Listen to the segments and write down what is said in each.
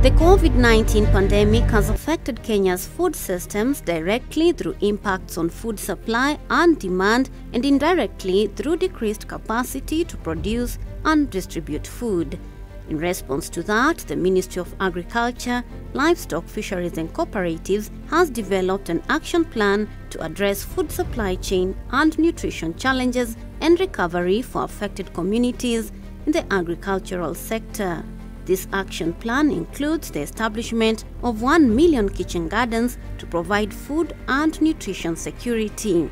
The COVID-19 pandemic has affected Kenya's food systems directly through impacts on food supply and demand, and indirectly through decreased capacity to produce and distribute food. In response to that, the Ministry of Agriculture, Livestock Fisheries and Cooperatives has developed an action plan to address food supply chain and nutrition challenges and recovery for affected communities in the agricultural sector. This action plan includes the establishment of 1 million kitchen gardens to provide food and nutrition security.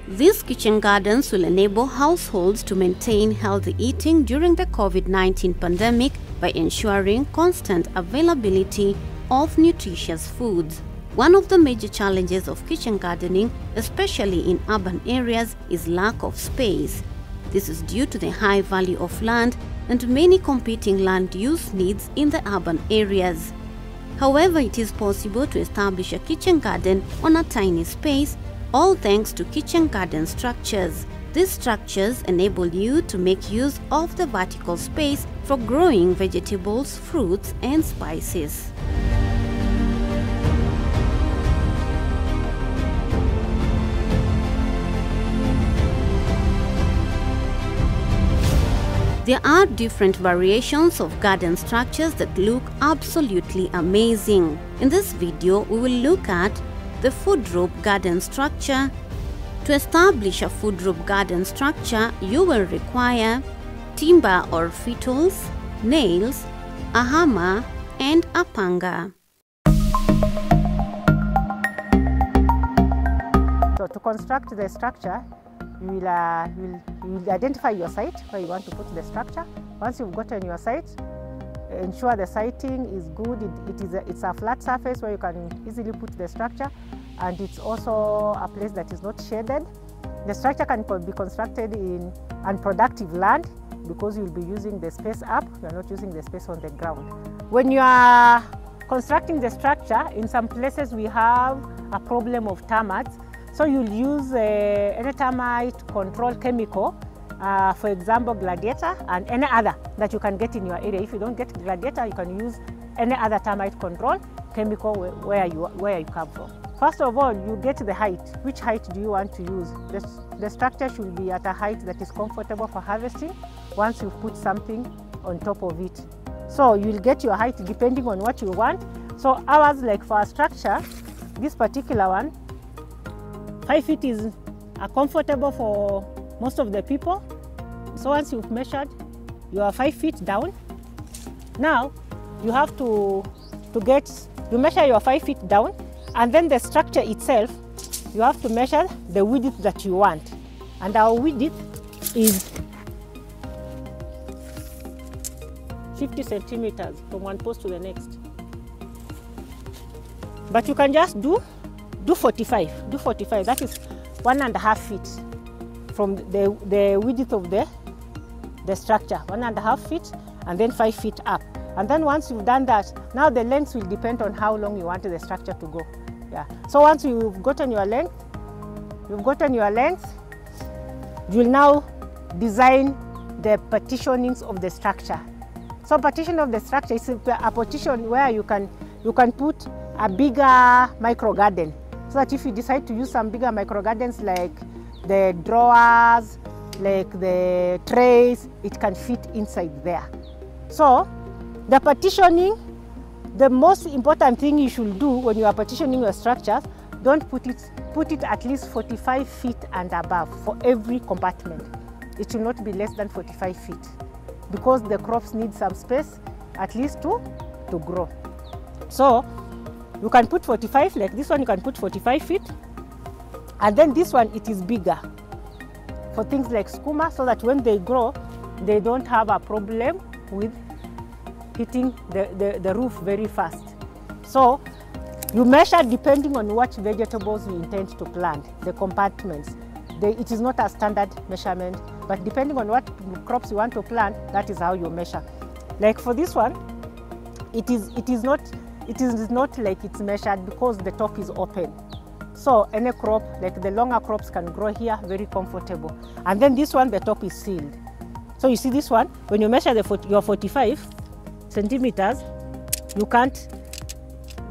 These kitchen gardens will enable households to maintain healthy eating during the COVID-19 pandemic by ensuring constant availability of nutritious foods. One of the major challenges of kitchen gardening, especially in urban areas, is lack of space. This is due to the high value of land and many competing land use needs in the urban areas. However, it is possible to establish a kitchen garden on a tiny space, all thanks to kitchen garden structures. These structures enable you to make use of the vertical space for growing vegetables, fruits, and spices. There are different variations of garden structures that look absolutely amazing. In this video, we will look at the food rope garden structure. To establish a food rope garden structure, you will require timber or fiddles, nails, a hammer, and a panga. So to construct the structure, you will identify your site where you want to put the structure. Once you've gotten your site, ensure the siting is good. It's a flat surface where you can easily put the structure, and it's also a place that is not shaded. The structure can be constructed in unproductive land because you'll be using the space up, you're not using the space on the ground. When you are constructing the structure, in some places we have a problem of termites. So you'll use any termite control chemical, for example Gladiator, and any other that you can get in your area. If you don't get Gladiator, you can use any other termite control chemical where you come from. First of all, you get the height. Which height do you want to use? The structure should be at a height that is comfortable for harvesting once you put something on top of it. So you'll get your height depending on what you want. So ours, like for our structure, this particular one, 5 feet is comfortable for most of the people. So once you've measured, you are 5 feet down. Now you have to measure your 5 feet down, and then the structure itself, you have to measure the width that you want. And our width is 50 centimeters from one post to the next. But you can just do 45. Do 45. That is 1.5 feet from the width of the structure. 1.5 feet, and then 5 feet up. And then once you've done that, now the length will depend on how long you want the structure to go. Yeah. So once you've gotten your length, you'll now design the partitionings of the structure. So partition of the structure is a partition where you can put a bigger micro garden. So that if you decide to use some bigger micro gardens like the drawers, like the trays, it can fit inside there. So the partitioning, the most important thing you should do when you are partitioning your structures, don't put it at least 45 feet and above for every compartment. It should not be less than 45 feet because the crops need some space at least to grow. So you can put 45, like this one you can put 45 feet, and then this one it is bigger for things like skuma, so that when they grow they don't have a problem with hitting the roof very fast. So you measure depending on what vegetables you intend to plant, the compartments. It is not a standard measurement, but depending on what crops you want to plant, that is how you measure. Like for this one, it is not like it's measured because the top is open. So any crop, like the longer crops, can grow here very comfortable. And then this one, the top is sealed. So you see this one, when you measure your 45 centimeters, You can't,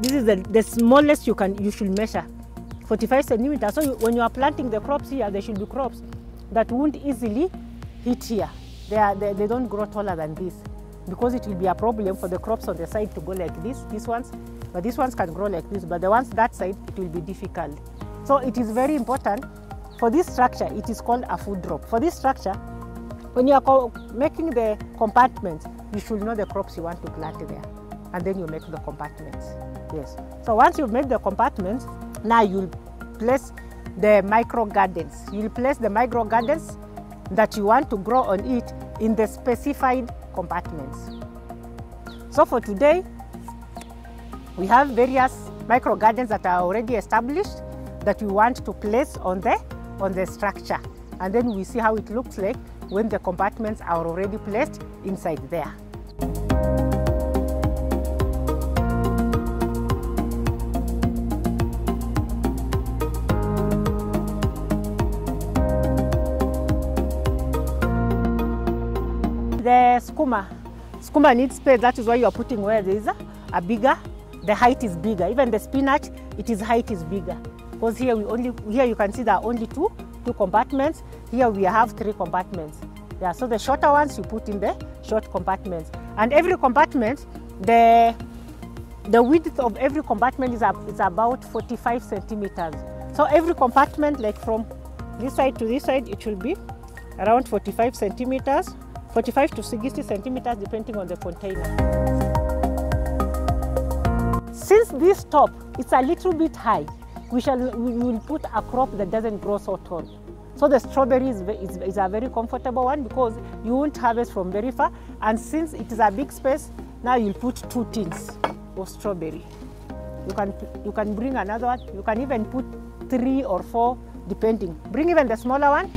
this is the smallest you should measure, 45 centimeters. So when you are planting the crops here, there should be crops that won't easily hit here. They don't grow taller than this, because it will be a problem for the crops on the side to go like this, these ones, but these ones can grow like this, but the ones that side, it will be difficult. So it is very important for this structure. It is called a food drop. For this structure, when you are making the compartments, you should know the crops you want to plant there, and then you make the compartments. Yes. So once you've made the compartments, now you'll place the micro gardens. You'll place the micro gardens that you want to grow on it in the specified compartments. So for today, we have various micro gardens that are already established that we want to place on the structure, and then we see how it looks like when the compartments are already placed inside there. The skuma needs space. That is why you are putting where there is a bigger, the height is bigger. Even the spinach, its height is bigger, because here you can see there are only two compartments. Here we have 3 compartments. Yeah, so the shorter ones you put in the short compartments, and every compartment, the width of every compartment is about 45 centimeters. So every compartment, like from this side to this side, it will be around 45 centimeters. 45 to 60 centimeters depending on the container. Since this top it's a little bit high, we will put a crop that doesn't grow so tall. So the strawberry is a very comfortable one, because you won't harvest from very far, and since it is a big space, now you'll put 2 tins of strawberry. You can bring another one, you can even put 3 or 4 depending. Bring even the smaller one.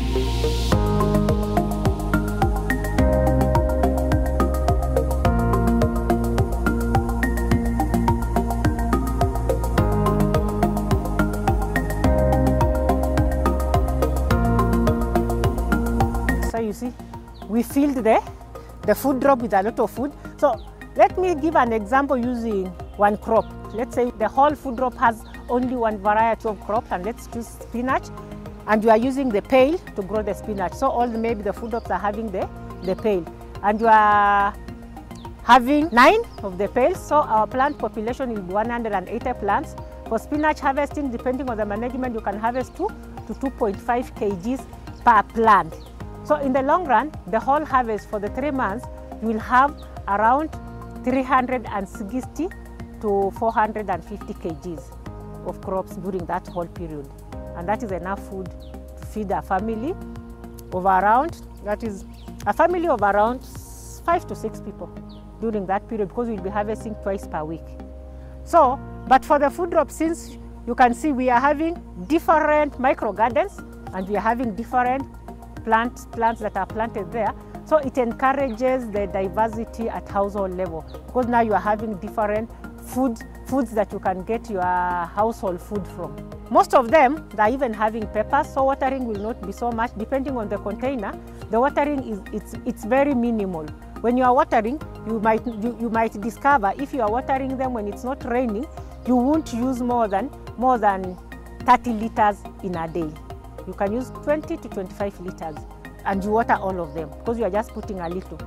You see, we filled the food drop with a lot of food. So let me give an example using one crop. Let's say the whole food drop has only one variety of crop, and let's choose spinach, and you are using the pail to grow the spinach. So maybe the food drops are having the pail, and you are having 9 of the pails. So our plant population will be 180 plants. For spinach harvesting, depending on the management, you can harvest 2 to 2.5 kgs per plant. So in the long run, the whole harvest for the 3 months, you will have around 360 to 450 kgs of crops during that whole period. And that is enough food to feed a family of around, that is a family of around 5 to 6 people during that period, because we'll be harvesting twice per week. So, but for the food drop, since you can see we are having different micro gardens, and we are having different plants that are planted there, so it encourages the diversity at household level, because now you are having different foods that you can get your household food from. Most of them, they are even having peppers, so watering will not be so much. Depending on the container, the watering it's very minimal. When you are watering, you might discover if you are watering them when it's not raining, you won't use more than 30 liters in a day. You can use 20 to 25 liters, and you water all of them, because you are just putting a little,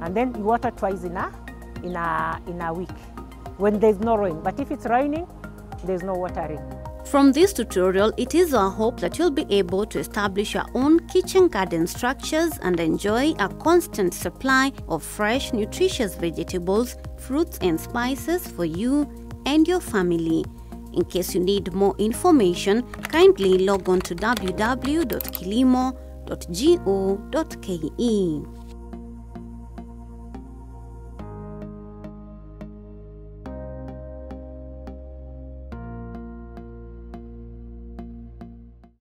and then you water twice in a week when there's no rain. But if it's raining, there's no watering. From this tutorial, it is our hope that you'll be able to establish your own kitchen garden structures and enjoy a constant supply of fresh, nutritious vegetables, fruits and spices for you and your family. In case you need more information, kindly log on to www.kilimo.go.ke.